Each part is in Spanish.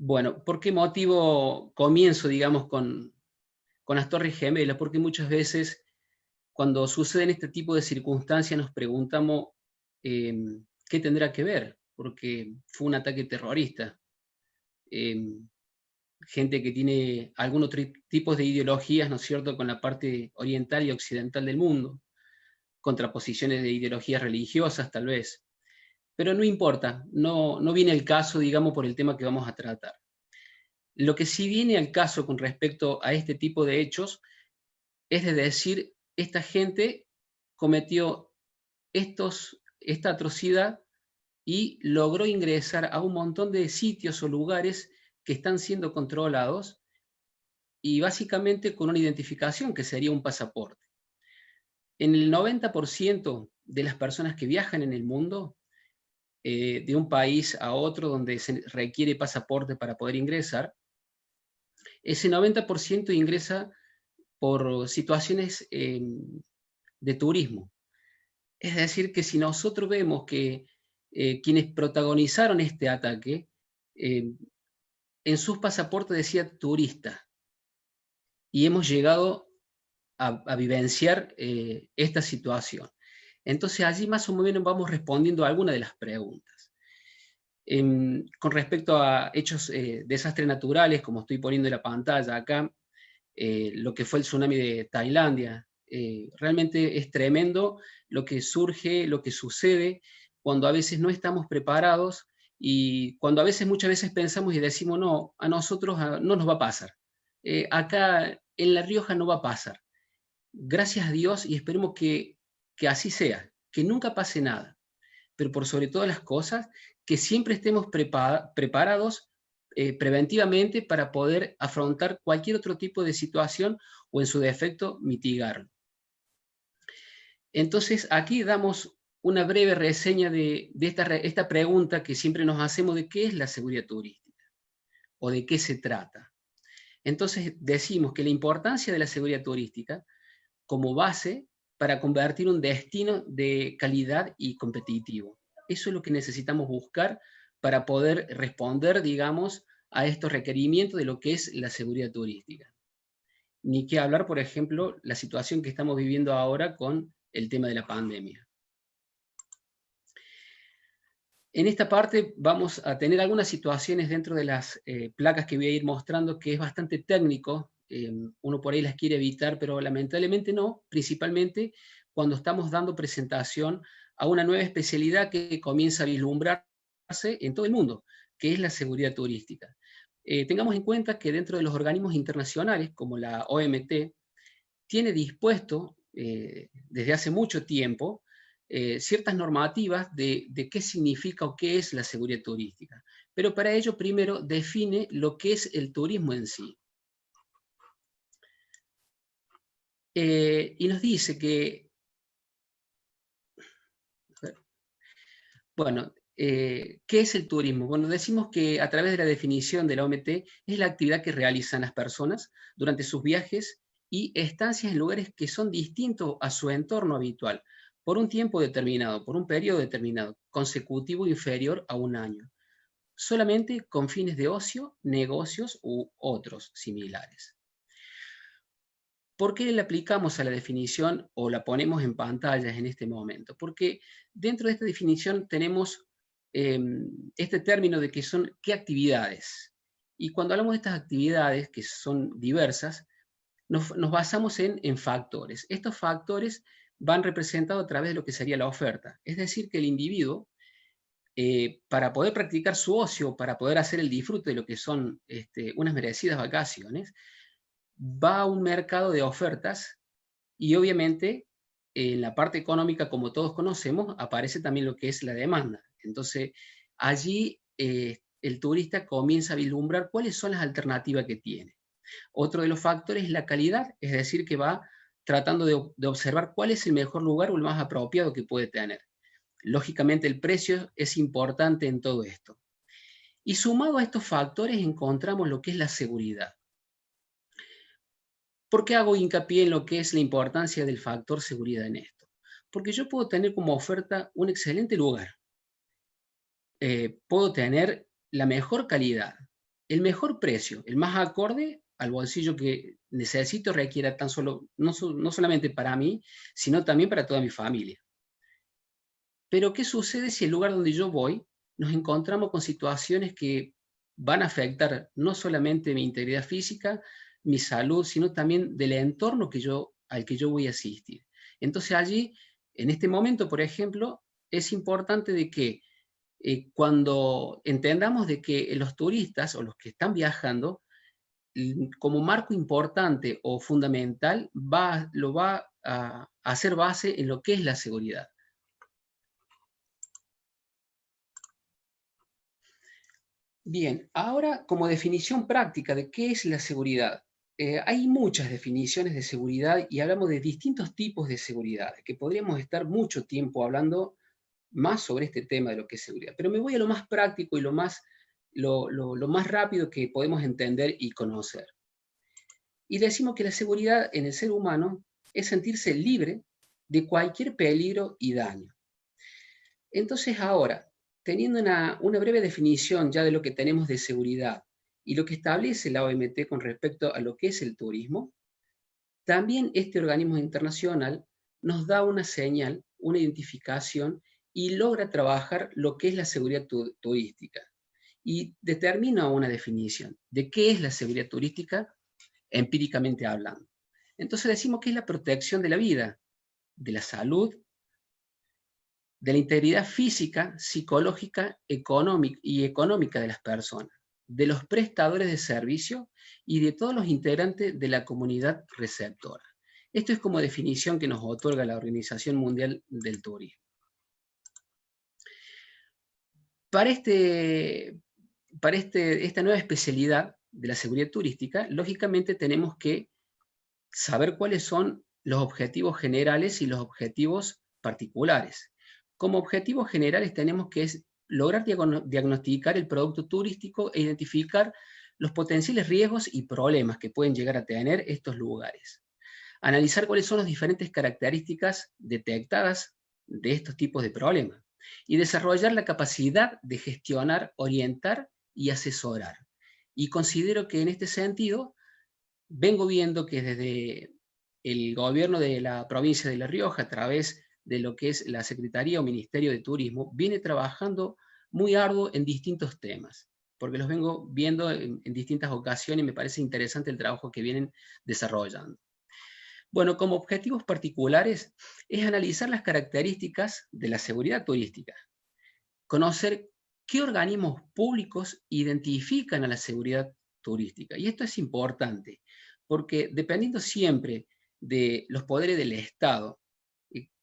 Bueno, ¿por qué motivo comienzo, digamos, con las Torres Gemelas? Porque muchas veces cuando suceden este tipo de circunstancias nos preguntamos qué tendrá que ver, porque fue un ataque terrorista. Em, Gente que tiene algunos tipos de ideologías, ¿no es cierto?, con la parte oriental y occidental del mundo, contraposiciones de ideologías religiosas tal vez. Pero no importa, no viene el caso, digamos, por el tema que vamos a tratar. Lo que sí viene al caso con respecto a este tipo de hechos es de decir, esta gente cometió esta atrocidad y logró ingresar a un montón de sitios o lugares que están siendo controlados y básicamente con una identificación que sería un pasaporte. En el 90% de las personas que viajan en el mundo, de un país a otro donde se requiere pasaporte para poder ingresar, ese 90% ingresa por situaciones de turismo. Es decir, que si nosotros vemos que quienes protagonizaron este ataque, eh, en sus pasaportes decía turista, y hemos llegado a vivenciar esta situación. Entonces allí más o menos vamos respondiendo a algunas de las preguntas. Con respecto a hechos, desastres naturales, como estoy poniendo en la pantalla acá, lo que fue el tsunami de Tailandia. Realmente es tremendo lo que surge, lo que sucede cuando a veces no estamos preparados y cuando a veces, muchas veces pensamos y decimos, no, a nosotros no nos va a pasar. Acá en La Rioja no va a pasar. Gracias a Dios y esperemos que así sea, que nunca pase nada, pero por sobre todas las cosas, que siempre estemos preparados preventivamente para poder afrontar cualquier otro tipo de situación o en su defecto mitigarlo. Entonces aquí damos una breve reseña de esta pregunta que siempre nos hacemos de qué es la seguridad turística o de qué se trata. Entonces decimos que la importancia de la seguridad turística como base para convertir un destino de calidad y competitivo. Eso es lo que necesitamos buscar para poder responder, digamos, a estos requerimientos de lo que es la seguridad turística. Ni qué hablar, por ejemplo, la situación que estamos viviendo ahora con el tema de la pandemia. En esta parte vamos a tener algunas situaciones dentro de las placas que voy a ir mostrando que es bastante técnico. Uno por ahí las quiere evitar, pero lamentablemente no, principalmente cuando estamos dando presentación a una nueva especialidad que comienza a vislumbrarse en todo el mundo, que es la seguridad turística. Tengamos en cuenta que dentro de los organismos internacionales, como la OMT, tiene dispuesto desde hace mucho tiempo ciertas normativas de qué significa o qué es la seguridad turística. Pero para ello primero define lo que es el turismo en sí. Y nos dice que, bueno, ¿qué es el turismo? Bueno, decimos que a través de la definición de la OMT es la actividad que realizan las personas durante sus viajes y estancias en lugares que son distintos a su entorno habitual, por un tiempo determinado, por un periodo determinado, consecutivo inferior a un año, solamente con fines de ocio, negocios u otros similares. ¿Por qué le aplicamos a la definición o la ponemos en pantallas en este momento? Porque dentro de esta definición tenemos este término de que son qué actividades. Y cuando hablamos de estas actividades, que son diversas, nos basamos en factores. Estos factores van representados a través de lo que sería la oferta. Es decir, que el individuo, para poder practicar su ocio, para poder hacer el disfrute de lo que son unas merecidas vacaciones, va a un mercado de ofertas y obviamente en la parte económica, como todos conocemos, aparece también lo que es la demanda. Entonces, allí el turista comienza a vislumbrar cuáles son las alternativas que tiene. Otro de los factores es la calidad, es decir, que va tratando de observar cuál es el mejor lugar o el más apropiado que puede tener. Lógicamente, el precio es importante en todo esto. Y sumado a estos factores encontramos lo que es la seguridad. ¿Por qué hago hincapié en lo que es la importancia del factor seguridad en esto? Porque yo puedo tener como oferta un excelente lugar, puedo tener la mejor calidad, el mejor precio, el más acorde al bolsillo que necesito, requiera tan solo, no solamente para mí, sino también para toda mi familia. Pero ¿qué sucede si el lugar donde yo voy nos encontramos con situaciones que van a afectar no solamente mi integridad física, mi salud, sino también del entorno al que yo voy a asistir? Entonces allí, en este momento, por ejemplo, es importante de que cuando entendamos de que los turistas o los que están viajando, como marco importante o fundamental, lo va a hacer base en lo que es la seguridad. Bien, ahora como definición práctica de qué es la seguridad. Hay muchas definiciones de seguridad y hablamos de distintos tipos de seguridad, que podríamos estar mucho tiempo hablando más sobre este tema de lo que es seguridad. Pero me voy a lo más práctico y lo más rápido que podemos entender y conocer. Y decimos que la seguridad en el ser humano es sentirse libre de cualquier peligro y daño. Entonces ahora, teniendo una breve definición ya de lo que tenemos de seguridad y lo que establece la OMT con respecto a lo que es el turismo, también este organismo internacional nos da una señal, una identificación y logra trabajar lo que es la seguridad turística y determina una definición de qué es la seguridad turística empíricamente hablando. Entonces decimos que es la protección de la vida, de la salud, de la integridad física, psicológica y económica de las personas, de los prestadores de servicio y de todos los integrantes de la comunidad receptora. Esto es como definición que nos otorga la Organización Mundial del Turismo. Para esta nueva especialidad de la seguridad turística, lógicamente tenemos que saber cuáles son los objetivos generales y los objetivos particulares. Como objetivos generales tenemos que lograr diagnosticar el producto turístico e identificar los potenciales riesgos y problemas que pueden llegar a tener estos lugares. Analizar cuáles son las diferentes características detectadas de estos tipos de problemas y desarrollar la capacidad de gestionar, orientar y asesorar. Y considero que en este sentido vengo viendo que desde el gobierno de la provincia de La Rioja, a través de lo que es la Secretaría o Ministerio de Turismo, viene trabajando muy arduo en distintos temas, porque los vengo viendo en distintas ocasiones y me parece interesante el trabajo que vienen desarrollando. Bueno, como objetivos particulares es analizar las características de la seguridad turística, conocer qué organismos públicos identifican a la seguridad turística. Y esto es importante, porque dependiendo siempre de los poderes del Estado,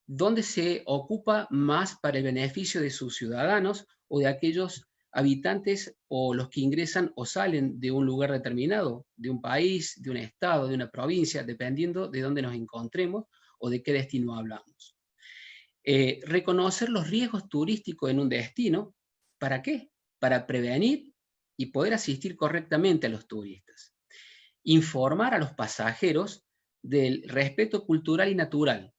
donde se ocupa más para el beneficio de sus ciudadanos o de aquellos habitantes o los que ingresan o salen de un lugar determinado, de un país, de un estado, de una provincia, dependiendo de dónde nos encontremos o de qué destino hablamos. Reconocer los riesgos turísticos en un destino, ¿para qué? Para prevenir y poder asistir correctamente a los turistas. Informar a los pasajeros del respeto cultural y natural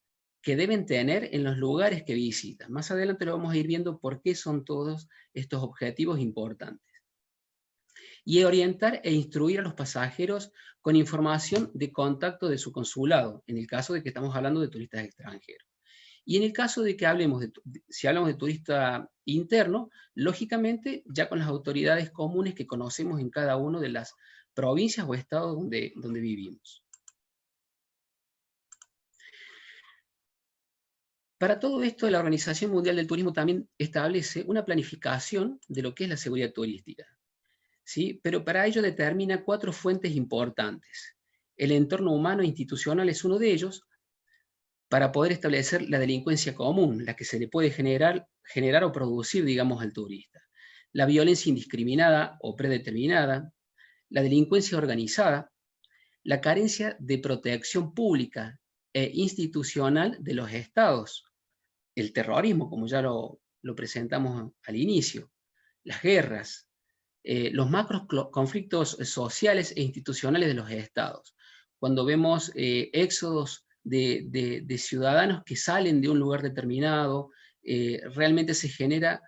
que deben tener en los lugares que visitan. Más adelante lo vamos a ir viendo por qué son todos estos objetivos importantes. Y orientar e instruir a los pasajeros con información de contacto de su consulado, en el caso de que estamos hablando de turistas extranjeros. Y en el caso de que si hablamos de turista interno, lógicamente ya con las autoridades comunes que conocemos en cada una de las provincias o estados donde vivimos. Para todo esto, la Organización Mundial del Turismo también establece una planificación de lo que es la seguridad turística, ¿sí? Pero para ello determina 4 fuentes importantes. El entorno humano e institucional es uno de ellos, para poder establecer la delincuencia común, la que se le puede generar o producir, digamos, al turista. La violencia indiscriminada o predeterminada, la delincuencia organizada, la carencia de protección pública e institucional de los estados, el terrorismo, como ya lo presentamos al inicio, las guerras, los macros conflictos sociales e institucionales de los estados. Cuando vemos éxodos de ciudadanos que salen de un lugar determinado, realmente se genera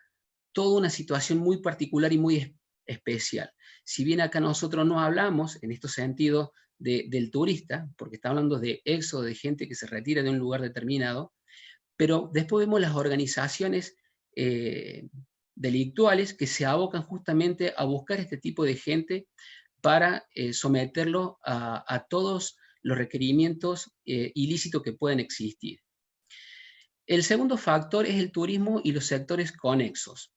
toda una situación muy particular y muy especial. Si bien acá nosotros no hablamos, en estos sentidos, del turista, porque está hablando de éxodo de gente que se retira de un lugar determinado, pero después vemos las organizaciones delictuales que se abocan justamente a buscar este tipo de gente para someterlo a todos los requerimientos ilícitos que pueden existir. El segundo factor es el turismo y los sectores conexos.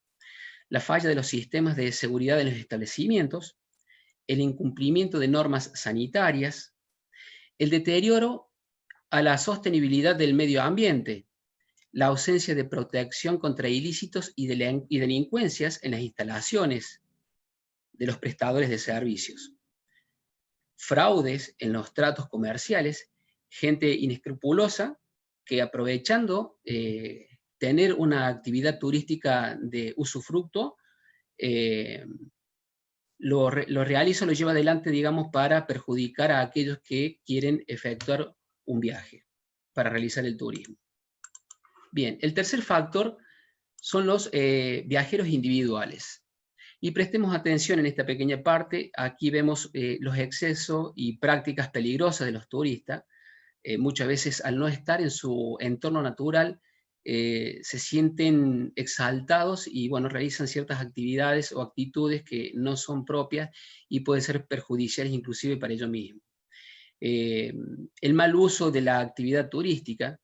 La falla de los sistemas de seguridad en los establecimientos, el incumplimiento de normas sanitarias, el deterioro a la sostenibilidad del medio ambiente, la ausencia de protección contra ilícitos y delincuencias en las instalaciones de los prestadores de servicios, fraudes en los tratos comerciales, gente inescrupulosa que aprovechando tener una actividad turística de usufructo, lo realiza, lo lleva adelante, digamos, para perjudicar a aquellos que quieren efectuar un viaje, para realizar el turismo. Bien, el tercer factor son los viajeros individuales. Y prestemos atención en esta pequeña parte. Aquí vemos los excesos y prácticas peligrosas de los turistas. Muchas veces, al no estar en su entorno natural, se sienten exaltados y, bueno, realizan ciertas actividades o actitudes que no son propias y pueden ser perjudiciales inclusive para ellos mismos. El mal uso de la actividad turística,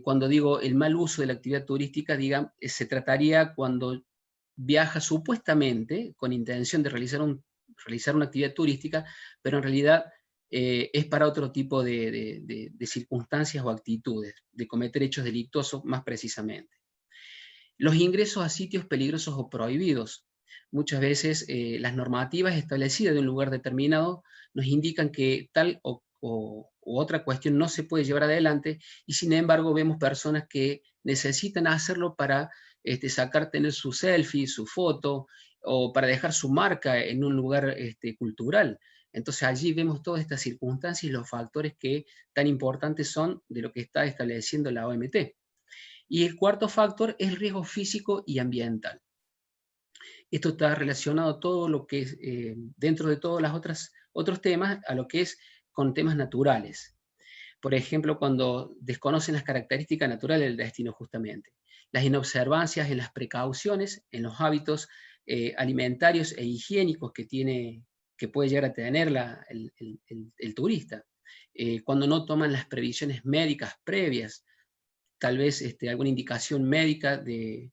cuando digo el mal uso de la actividad turística, se trataría cuando viaja supuestamente con intención de realizar una actividad turística, pero en realidad es para otro tipo de circunstancias o actitudes, de cometer hechos delictuosos más precisamente. Los ingresos a sitios peligrosos o prohibidos. Muchas veces las normativas establecidas de un lugar determinado nos indican que tal u otra cuestión no se puede llevar adelante, y sin embargo vemos personas que necesitan hacerlo para tener su selfie, su foto, o para dejar su marca en un lugar cultural. Entonces allí vemos todas estas circunstancias y los factores que tan importantes son de lo que está estableciendo la OMT. Y el cuarto factor es el riesgo físico y ambiental. Esto está relacionado todo lo que es, dentro de todos los otros temas, a lo que es con temas naturales. Por ejemplo, cuando desconocen las características naturales del destino justamente. Las inobservancias en las precauciones, en los hábitos alimentarios e higiénicos que puede llegar a tener el turista. Cuando no toman las previsiones médicas previas, tal vez alguna indicación médica de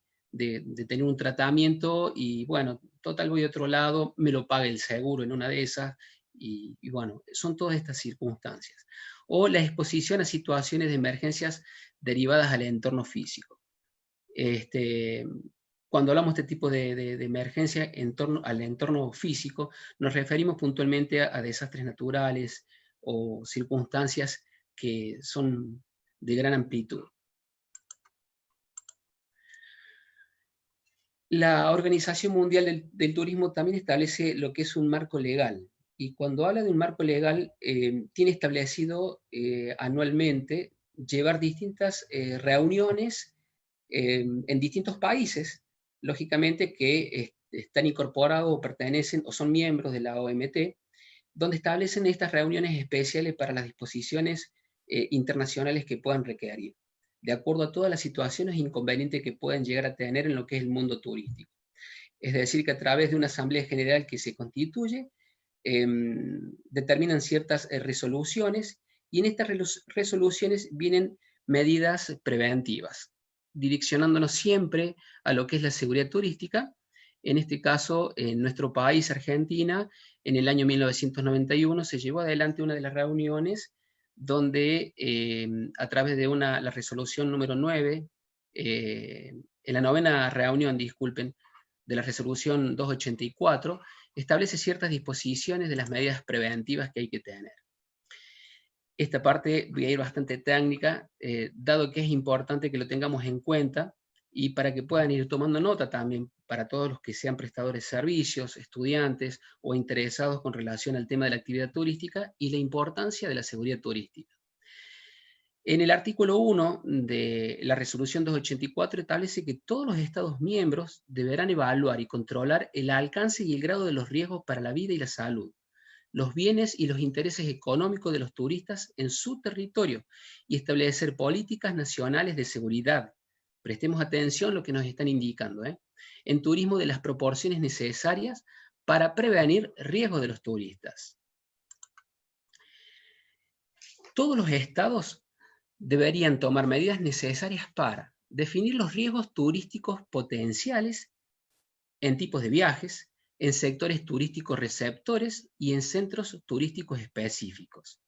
tener un tratamiento y bueno, total voy a otro lado, me lo paga el seguro en una de esas y bueno, son todas estas circunstancias. O la exposición a situaciones de emergencias derivadas al entorno físico. Cuando hablamos de este tipo de emergencia al entorno físico, nos referimos puntualmente a desastres naturales o circunstancias que son de gran amplitud. La Organización Mundial del Turismo también establece lo que es un marco legal. Y cuando habla de un marco legal, tiene establecido anualmente llevar distintas reuniones en distintos países, lógicamente que están incorporados o pertenecen o son miembros de la OMT, donde establecen estas reuniones especiales para las disposiciones internacionales que puedan requerir, de acuerdo a todas las situaciones e inconvenientes que puedan llegar a tener en lo que es el mundo turístico. Es decir, que a través de una asamblea general que se constituye, determinan ciertas resoluciones, y en estas resoluciones vienen medidas preventivas, direccionándonos siempre a lo que es la seguridad turística. En este caso, en nuestro país, Argentina, en el año 1991 se llevó adelante una de las reuniones donde a través de la resolución número 9, en la novena reunión, disculpen, de la resolución 284, establece ciertas disposiciones de las medidas preventivas que hay que tener. Esta parte voy a ir bastante técnica, dado que es importante que lo tengamos en cuenta y para que puedan ir tomando nota también para todos los que sean prestadores de servicios, estudiantes o interesados con relación al tema de la actividad turística y la importancia de la seguridad turística. En el artículo 1 de la resolución 284 establece que todos los Estados miembros deberán evaluar y controlar el alcance y el grado de los riesgos para la vida y la salud, los bienes y los intereses económicos de los turistas en su territorio y establecer políticas nacionales de seguridad. Prestemos atención a lo que nos están indicando, en turismo de las proporciones necesarias para prevenir riesgos de los turistas. Todos los estados deberían tomar medidas necesarias para definir los riesgos turísticos potenciales en tipos de viajes, en sectores turísticos receptores y en centros turísticos específicos.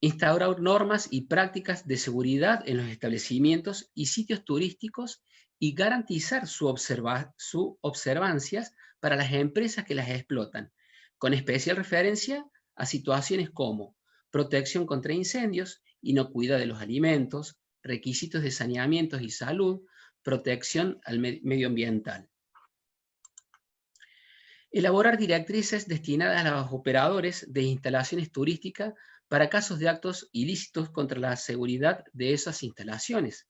Instaurar normas y prácticas de seguridad en los establecimientos y sitios turísticos y garantizar su observancias para las empresas que las explotan, con especial referencia a situaciones como protección contra incendios, inocuidad de los alimentos, requisitos de saneamiento y salud, protección al medioambiental. Elaborar directrices destinadas a los operadores de instalaciones turísticas para casos de actos ilícitos contra la seguridad de esas instalaciones.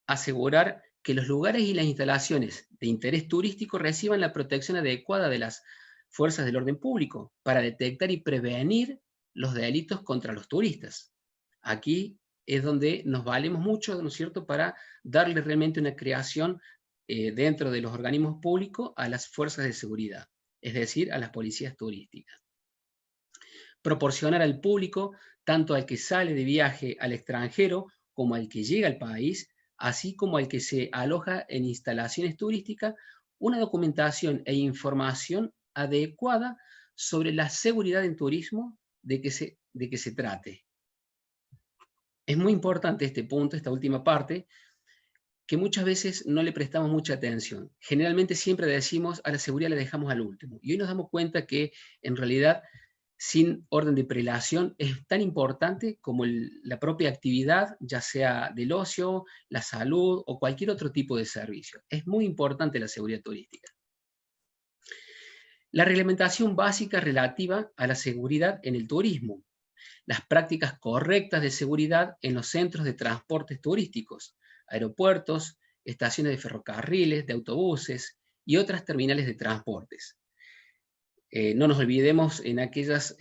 Asegurar que los lugares y las instalaciones de interés turístico reciban la protección adecuada de las fuerzas del orden público para detectar y prevenir los delitos contra los turistas. Aquí es donde nos valemos mucho, ¿no es cierto?, para darle realmente una creación dentro de los organismos públicos a las fuerzas de seguridad, es decir, a las policías turísticas. Proporcionar al público, tanto al que sale de viaje al extranjero como al que llega al país, así como al que se aloja en instalaciones turísticas, una documentación e información adecuada sobre la seguridad en turismo de que se trate. Es muy importante este punto, esta última parte, que muchas veces no le prestamos mucha atención. Generalmente siempre decimos a la seguridad la dejamos al último. Y hoy nos damos cuenta que en realidad sin orden de prelación es tan importante como la propia actividad, ya sea del ocio, la salud o cualquier otro tipo de servicio. Es muy importante la seguridad turística. La reglamentación básica relativa a la seguridad en el turismo. Las prácticas correctas de seguridad en los centros de transportes turísticos, aeropuertos, estaciones de ferrocarriles, de autobuses y otras terminales de transportes. No nos olvidemos en aquellos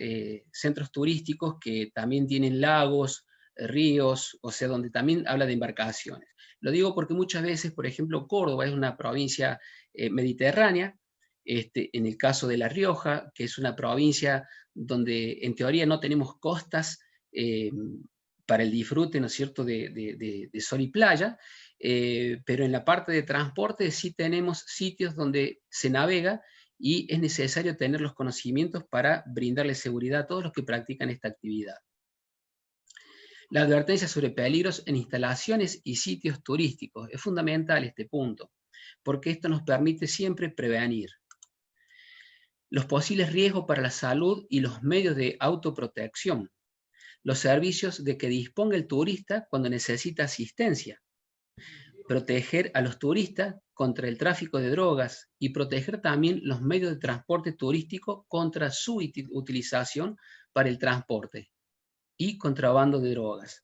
centros turísticos que también tienen lagos, ríos, o sea, donde también habla de embarcaciones. Lo digo porque muchas veces, por ejemplo, Córdoba es una provincia mediterránea, en el caso de La Rioja, que es una provincia donde en teoría no tenemos costas para el disfrute, ¿no es cierto?, de sol y playa, pero en la parte de transporte sí tenemos sitios donde se navega y es necesario tener los conocimientos para brindarle seguridad a todos los que practican esta actividad. La advertencia sobre peligros en instalaciones y sitios turísticos. Es fundamental este punto, porque esto nos permite siempre prevenir los posibles riesgos para la salud y los medios de autoprotección, los servicios de que disponga el turista cuando necesita asistencia, proteger a los turistas contra el tráfico de drogas y proteger también los medios de transporte turístico contra su utilización para el transporte y contrabando de drogas.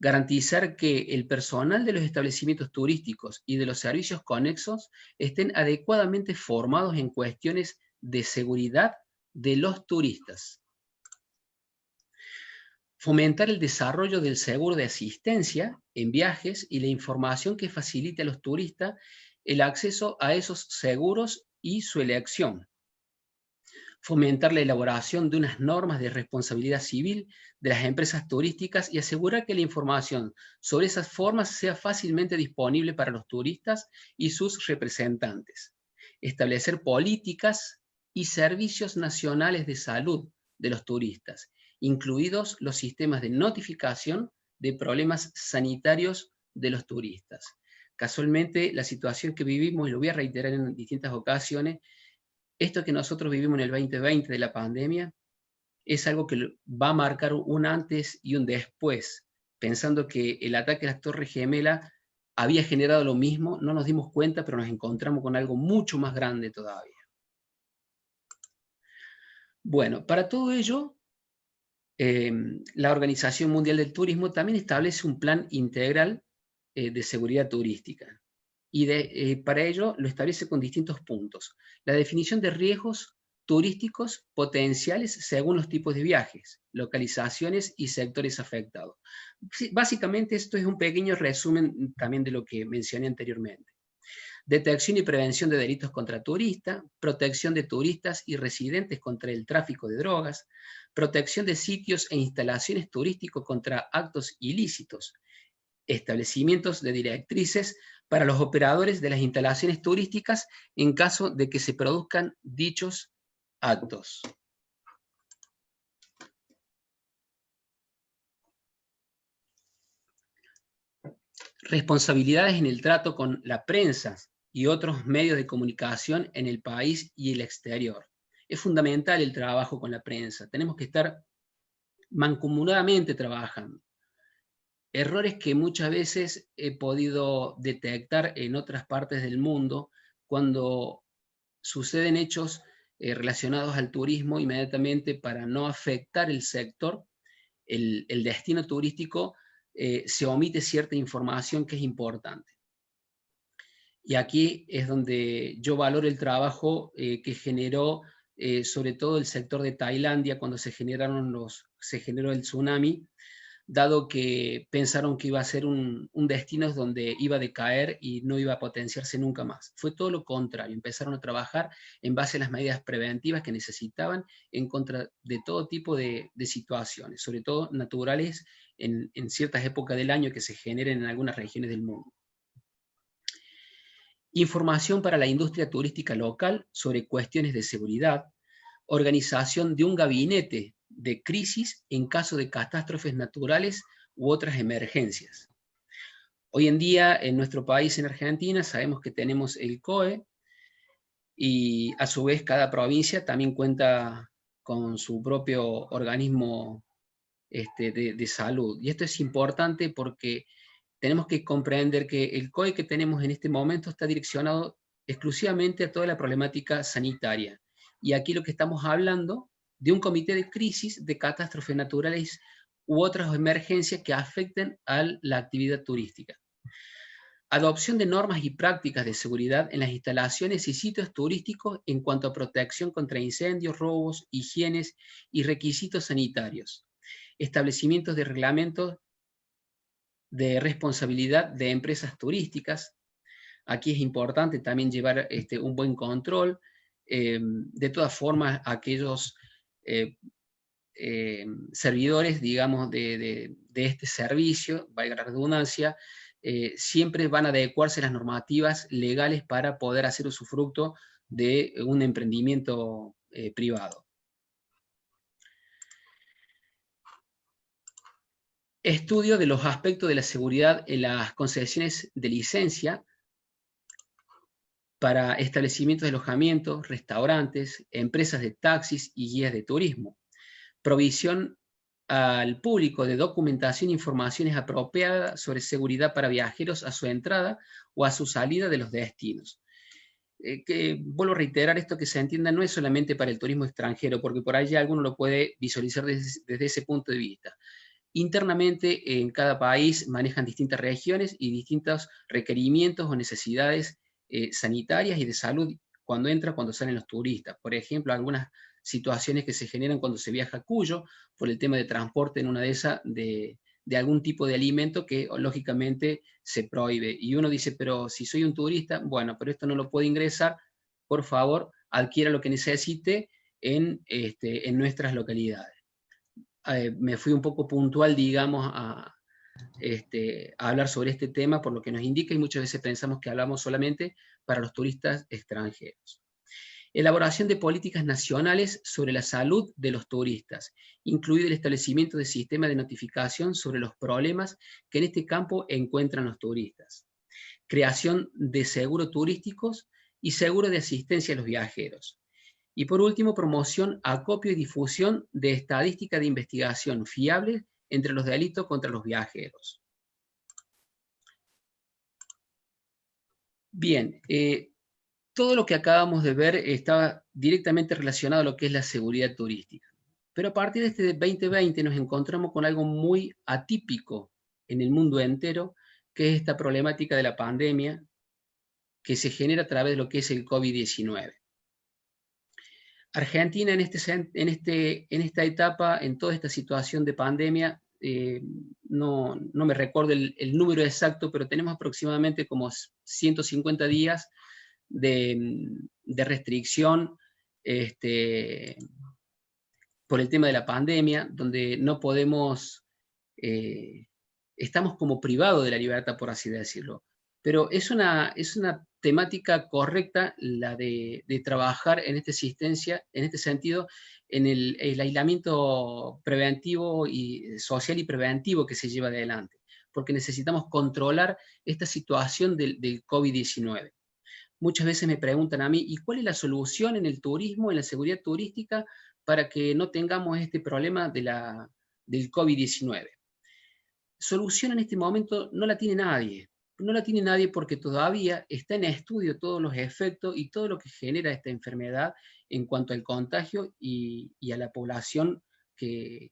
Garantizar que el personal de los establecimientos turísticos y de los servicios conexos estén adecuadamente formados en cuestiones de seguridad de los turistas. Fomentar el desarrollo del seguro de asistencia en viajes y la información que facilite a los turistas el acceso a esos seguros y su elección. Fomentar la elaboración de unas normas de responsabilidad civil de las empresas turísticas y asegurar que la información sobre esas formas sea fácilmente disponible para los turistas y sus representantes. Establecer políticas y servicios nacionales de salud de los turistas, incluidos los sistemas de notificación de problemas sanitarios de los turistas. Casualmente, la situación que vivimos, y lo voy a reiterar en distintas ocasiones, esto que nosotros vivimos en el 2020 de la pandemia, es algo que va a marcar un antes y un después. Pensando que el ataque a las Torres Gemelas había generado lo mismo, no nos dimos cuenta, pero nos encontramos con algo mucho más grande todavía. Bueno, para todo ello, La Organización Mundial del Turismo también establece un plan integral de seguridad turística. Y para ello lo establece con distintos puntos. La definición de riesgos turísticos potenciales según los tipos de viajes, localizaciones y sectores afectados. Sí, básicamente esto es un pequeño resumen también de lo que mencioné anteriormente. Detección y prevención de delitos contra turistas, protección de turistas y residentes contra el tráfico de drogas, protección de sitios e instalaciones turísticos contra actos ilícitos, establecimientos de directrices para los operadores de las instalaciones turísticas en caso de que se produzcan dichos actos. Responsabilidades en el trato con la prensa y otros medios de comunicación en el país y el exterior. Es fundamental el trabajo con la prensa. Tenemos que estar mancomunadamente trabajando. Errores que muchas veces he podido detectar en otras partes del mundo cuando suceden hechos relacionados al turismo, inmediatamente para no afectar el sector, el destino turístico, se omite cierta información que es importante. Y aquí es donde yo valoro el trabajo que generó sobre todo el sector de Tailandia cuando se generó el tsunami, dado que pensaron que iba a ser un destino donde iba a decaer y no iba a potenciarse nunca más. Fue todo lo contrario, empezaron a trabajar en base a las medidas preventivas que necesitaban en contra de todo tipo de situaciones, sobre todo naturales en ciertas épocas del año que se generen en algunas regiones del mundo. Información para la industria turística local sobre cuestiones de seguridad, organización de un gabinete de crisis en caso de catástrofes naturales u otras emergencias. Hoy en día, en nuestro país, en Argentina, sabemos que tenemos el COE y a su vez cada provincia también cuenta con su propio organismo de salud. Y esto es importante porque tenemos que comprender que el COE que tenemos en este momento está direccionado exclusivamente a toda la problemática sanitaria. Y aquí lo que estamos hablando de un comité de crisis de catástrofes naturales u otras emergencias que afecten a la actividad turística. Adopción de normas y prácticas de seguridad en las instalaciones y sitios turísticos en cuanto a protección contra incendios, robos, higienes y requisitos sanitarios. Establecimientos de reglamentos de responsabilidad de empresas turísticas. Aquí es importante también llevar un buen control. De todas formas, aquellos servidores, digamos, de este servicio, valga la redundancia, siempre van a adecuarse a las normativas legales para poder hacer usufructo de un emprendimiento privado. Estudio de los aspectos de la seguridad en las concesiones de licencia para establecimientos de alojamiento, restaurantes, empresas de taxis y guías de turismo. Provisión al público de documentación e informaciones apropiadas sobre seguridad para viajeros a su entrada o a su salida de los destinos. Vuelvo a reiterar esto, que se entienda, no es solamente para el turismo extranjero, porque por ahí alguno lo puede visualizar desde ese punto de vista. Internamente, en cada país manejan distintas regiones y distintos requerimientos o necesidades sanitarias y de salud cuando salen los turistas. Por ejemplo, algunas situaciones que se generan cuando se viaja a Cuyo, por el tema de transporte en una de esas, de algún tipo de alimento que lógicamente se prohíbe. Y uno dice, pero si soy un turista, bueno, pero esto no lo puedo ingresar, por favor, adquiera lo que necesite en nuestras localidades. Me fui un poco puntual, digamos, a hablar sobre este tema por lo que nos indica, y muchas veces pensamos que hablamos solamente para los turistas extranjeros. Elaboración de políticas nacionales sobre la salud de los turistas, incluido el establecimiento de sistemas de notificación sobre los problemas que en este campo encuentran los turistas. Creación de seguros turísticos y seguro de asistencia a los viajeros. Y por último, promoción, acopio y difusión de estadísticas de investigación fiables entre los delitos contra los viajeros. Bien, todo lo que acabamos de ver está directamente relacionado a lo que es la seguridad turística. Pero a partir de este 2020 nos encontramos con algo muy atípico en el mundo entero, que es esta problemática de la pandemia que se genera a través de lo que es el COVID-19. Argentina en esta etapa, en toda esta situación de pandemia, no me recuerdo el número exacto, pero tenemos aproximadamente como 150 días de restricción por el tema de la pandemia, donde no podemos, estamos como privados de la libertad, por así decirlo. Pero es una temática correcta la de trabajar en esta existencia, en este sentido, en el aislamiento preventivo y social y preventivo que se lleva adelante, porque necesitamos controlar esta situación del COVID-19. Muchas veces me preguntan a mí, ¿y cuál es la solución en el turismo, en la seguridad turística, para que no tengamos este problema del COVID-19? Solución en este momento no la tiene nadie. No la tiene nadie porque todavía está en estudio todos los efectos y todo lo que genera esta enfermedad en cuanto al contagio y a la población que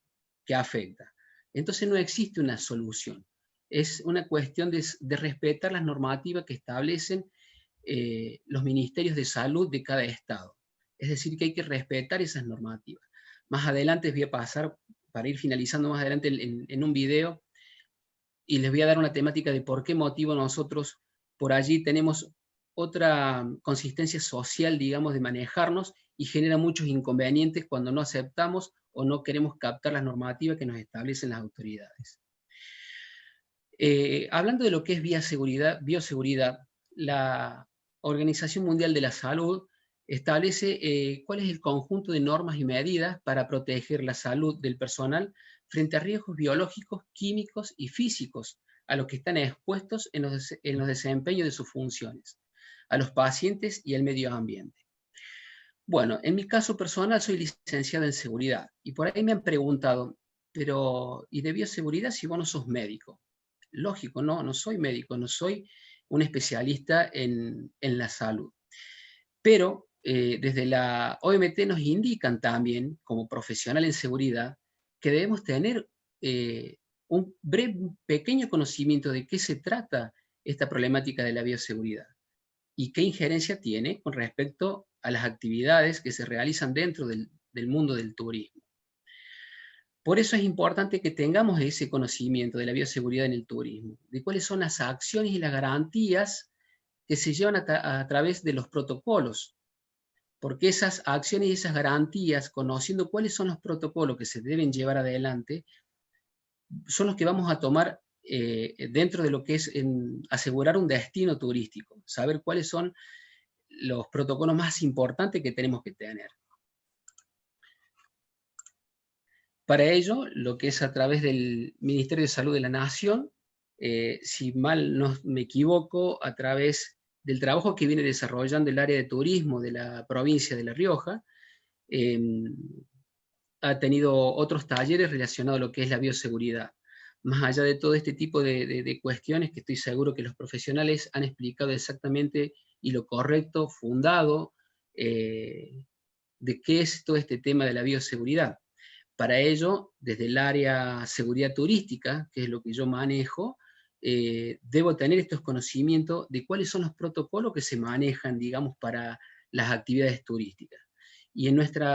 afecta. Entonces no existe una solución. Es una cuestión de respetar las normativas que establecen los ministerios de salud de cada estado. Es decir, que hay que respetar esas normativas. Más adelante voy a pasar, para ir finalizando más adelante en un video, y les voy a dar una temática de por qué motivo nosotros por allí tenemos otra consistencia social, digamos, de manejarnos y genera muchos inconvenientes cuando no aceptamos o no queremos captar las normativas que nos establecen las autoridades. Hablando de lo que es bioseguridad, la Organización Mundial de la Salud establece cuál es el conjunto de normas y medidas para proteger la salud del personal frente a riesgos biológicos, químicos y físicos a los que están expuestos en los desempeños de sus funciones, a los pacientes y al medio ambiente. Bueno, en mi caso personal soy licenciado en seguridad y por ahí me han preguntado, pero ¿y de bioseguridad si vos no sos médico? Lógico, no soy médico, no soy un especialista en la salud. Pero desde la OMT nos indican también, como profesional en seguridad, que debemos tener un pequeño conocimiento de qué se trata esta problemática de la bioseguridad y qué injerencia tiene con respecto a las actividades que se realizan dentro del mundo del turismo. Por eso es importante que tengamos ese conocimiento de la bioseguridad en el turismo, de cuáles son las acciones y las garantías que se llevan a través de los protocolos, porque esas acciones y esas garantías, conociendo cuáles son los protocolos que se deben llevar adelante, son los que vamos a tomar dentro de lo que es asegurar un destino turístico, saber cuáles son los protocolos más importantes que tenemos que tener. Para ello, lo que es a través del Ministerio de Salud de la Nación, si mal no me equivoco, a través del trabajo que viene desarrollando el área de turismo de la provincia de La Rioja, ha tenido otros talleres relacionados a lo que es la bioseguridad. Más allá de todo este tipo de cuestiones que estoy seguro que los profesionales han explicado exactamente y lo correcto, fundado, de qué es todo este tema de la bioseguridad. Para ello, desde el área seguridad turística, que es lo que yo manejo, debo tener estos conocimientos de cuáles son los protocolos que se manejan, digamos, para las actividades turísticas. Y en nuestro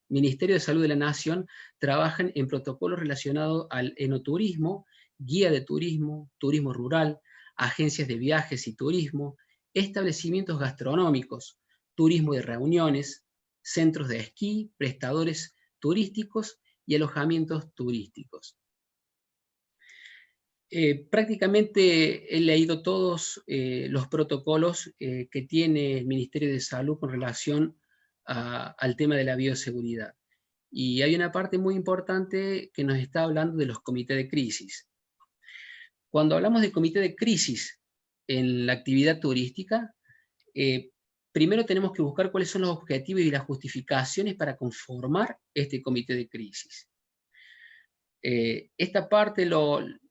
Ministerio de Salud de la Nación trabajan en protocolos relacionados al enoturismo, guía de turismo, turismo rural, agencias de viajes y turismo, establecimientos gastronómicos, turismo de reuniones, centros de esquí, prestadores turísticos y alojamientos turísticos. Prácticamente he leído todos los protocolos que tiene el Ministerio de Salud con relación al tema de la bioseguridad. Y hay una parte muy importante que nos está hablando de los comités de crisis. Cuando hablamos de comité de crisis en la actividad turística, primero tenemos que buscar cuáles son los objetivos y las justificaciones para conformar este comité de crisis. Esta parte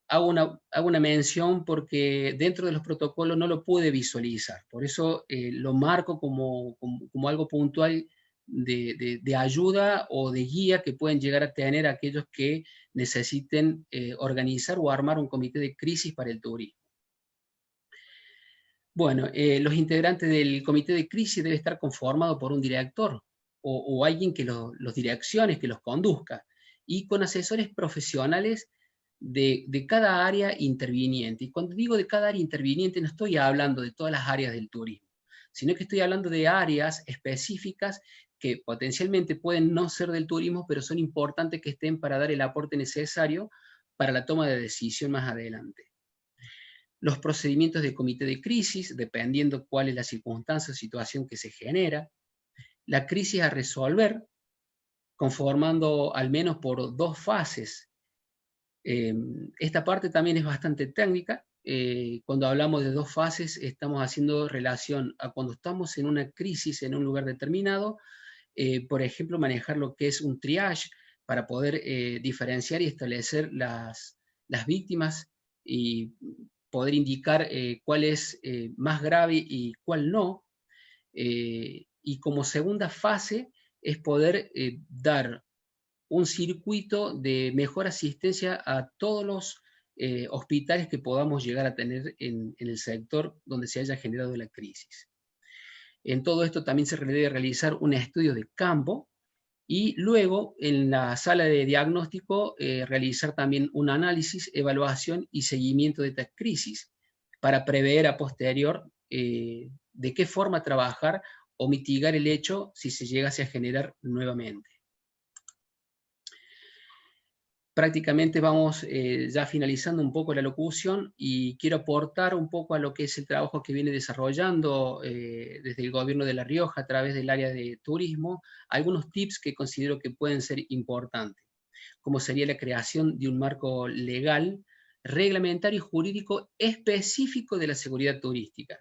hago una mención porque dentro de los protocolos no lo pude visualizar, por eso lo marco como algo puntual de ayuda o de guía que pueden llegar a tener aquellos que necesiten organizar o armar un comité de crisis para el turismo. Bueno, los integrantes del comité de crisis deben estar conformados por un director o alguien que los direccione, que los conduzca, y con asesores profesionales de cada área interviniente. Y cuando digo de cada área interviniente, no estoy hablando de todas las áreas del turismo, sino que estoy hablando de áreas específicas que potencialmente pueden no ser del turismo, pero son importantes que estén para dar el aporte necesario para la toma de decisión más adelante. Los procedimientos de comité de crisis, dependiendo cuál es la circunstancia o situación que se genera. La crisis a resolver, conformando al menos por 2 fases. Esta parte también es bastante técnica. Cuando hablamos de 2 fases, estamos haciendo relación a cuando estamos en una crisis en un lugar determinado, por ejemplo, manejar lo que es un triage para poder diferenciar y establecer las víctimas y poder indicar cuál es más grave y cuál no. Y como segunda fase es poder dar un circuito de mejor asistencia a todos los hospitales que podamos llegar a tener en el sector donde se haya generado la crisis. En todo esto también se debe realizar un estudio de campo y luego en la sala de diagnóstico realizar también un análisis, evaluación y seguimiento de esta crisis para prever a posterior de qué forma trabajar o mitigar el hecho si se llegase a generar nuevamente. Prácticamente vamos ya finalizando un poco la locución y quiero aportar un poco a lo que es el trabajo que viene desarrollando desde el gobierno de La Rioja a través del área de turismo, algunos tips que considero que pueden ser importantes, como sería la creación de un marco legal, reglamentario y jurídico específico de la seguridad turística,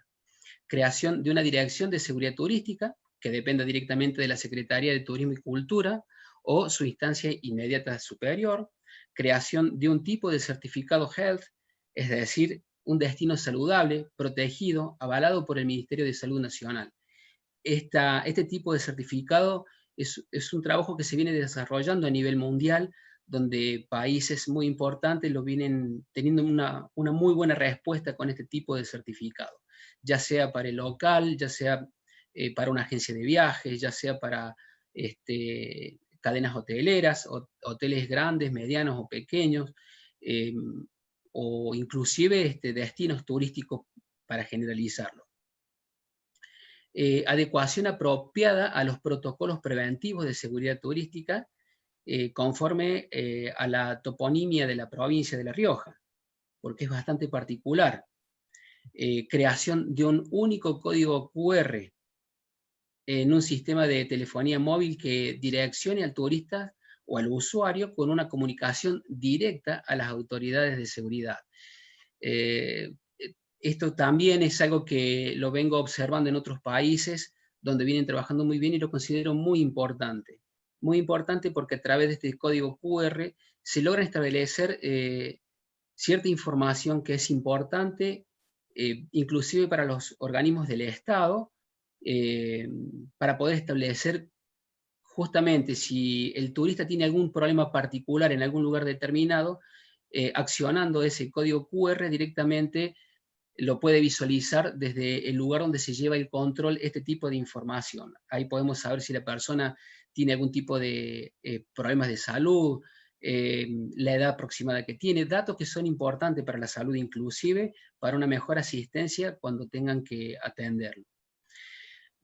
creación de una dirección de seguridad turística que dependa directamente de la Secretaría de Turismo y Cultura o su instancia inmediata superior, creación de un tipo de certificado Health, es decir, un destino saludable, protegido, avalado por el Ministerio de Salud Nacional. Este tipo de certificado es un trabajo que se viene desarrollando a nivel mundial, donde países muy importantes lo vienen teniendo una muy buena respuesta con este tipo de certificado, ya sea para el local, ya sea para una agencia de viajes, ya sea para cadenas hoteleras, hoteles grandes, medianos o pequeños, o inclusive destinos turísticos para generalizarlo. Adecuación apropiada a los protocolos preventivos de seguridad turística conforme a la toponimia de la provincia de La Rioja, porque es bastante particular. Creación de un único código QR en un sistema de telefonía móvil que direccione al turista o al usuario con una comunicación directa a las autoridades de seguridad. Esto también es algo que lo vengo observando en otros países donde vienen trabajando muy bien y lo considero muy importante. Muy importante porque a través de este código QR se logra establecer cierta información que es importante, inclusive para los organismos del Estado, para poder establecer justamente si el turista tiene algún problema particular en algún lugar determinado, accionando ese código QR directamente lo puede visualizar desde el lugar donde se lleva el control este tipo de información. Ahí podemos saber si la persona tiene algún tipo de problemas de salud, la edad aproximada que tiene, datos que son importantes para la salud inclusive, para una mejor asistencia cuando tengan que atenderlo.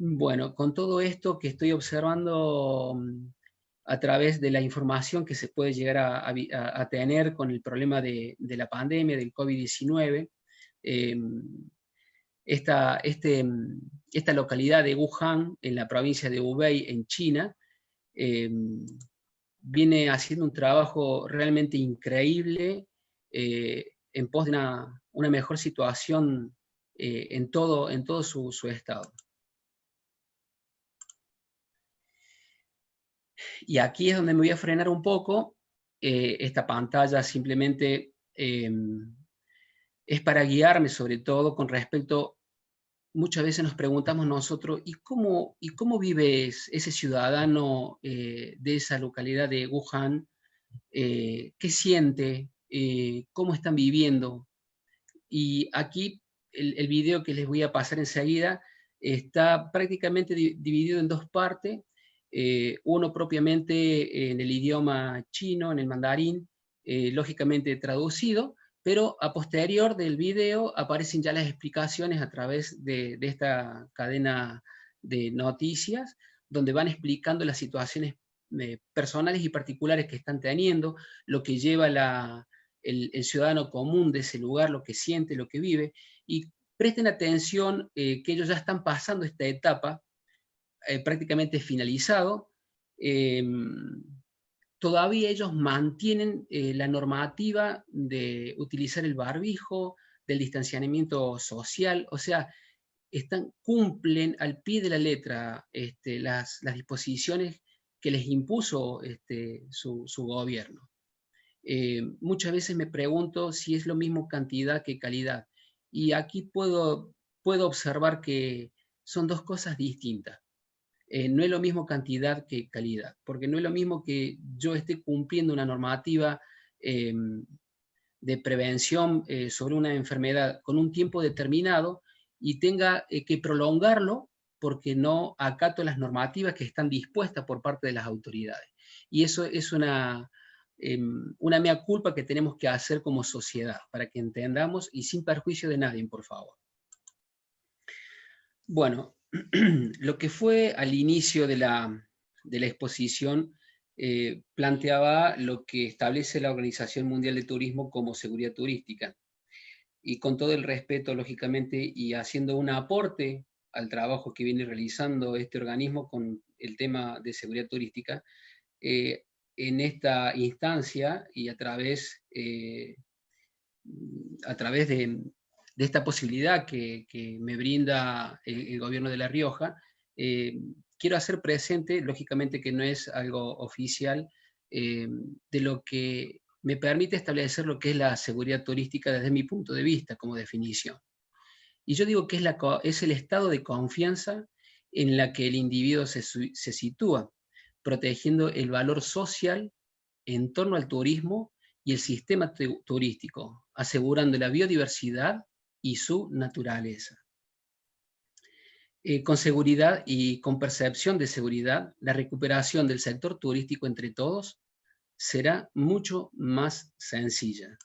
Bueno, con todo esto que estoy observando a través de la información que se puede llegar a tener con el problema de la pandemia, del COVID-19, esta localidad de Wuhan, en la provincia de Hubei, en China, viene haciendo un trabajo realmente increíble en pos de una mejor situación en todo su estado. Y aquí es donde me voy a frenar un poco. Esta pantalla simplemente es para guiarme sobre todo con respecto muchas veces nos preguntamos nosotros, ¿y cómo vive ese ciudadano de esa localidad de Wuhan? ¿Qué siente? ¿Cómo están viviendo? Y aquí el video que les voy a pasar enseguida está prácticamente dividido en dos partes. Uno propiamente en el idioma chino, en el mandarín, lógicamente traducido, pero a posterior del video aparecen ya las explicaciones a través de esta cadena de noticias, donde van explicando las situaciones personales y particulares que están teniendo, lo que lleva el ciudadano común de ese lugar, lo que siente, lo que vive, y presten atención que ellos ya están pasando esta etapa, prácticamente finalizado. Todavía ellos mantienen la normativa de utilizar el barbijo, del distanciamiento social, o sea, cumplen al pie de la letra las disposiciones que les impuso su gobierno. Muchas veces me pregunto si es lo mismo cantidad que calidad. Y aquí puedo observar que son dos cosas distintas. No es lo mismo cantidad que calidad, porque no es lo mismo que yo esté cumpliendo una normativa de prevención sobre una enfermedad con un tiempo determinado y tenga que prolongarlo porque no acato las normativas que están dispuestas por parte de las autoridades. Y eso es una mea culpa que tenemos que hacer como sociedad, para que entendamos y sin perjuicio de nadie, por favor. Bueno, lo que fue al inicio de la exposición planteaba lo que establece la Organización Mundial de Turismo como seguridad turística. Y con todo el respeto, lógicamente, y haciendo un aporte al trabajo que viene realizando este organismo con el tema de seguridad turística, en esta instancia y a través de esta posibilidad que me brinda el gobierno de La Rioja, quiero hacer presente, lógicamente que no es algo oficial, de lo que me permite establecer lo que es la seguridad turística desde mi punto de vista como definición. Y yo digo que es el estado de confianza en la que el individuo se sitúa, protegiendo el valor social en torno al turismo y el sistema turístico, asegurando la biodiversidad y su naturaleza. Con seguridad y con percepción de seguridad, la recuperación del sector turístico entre todos será mucho más sencilla.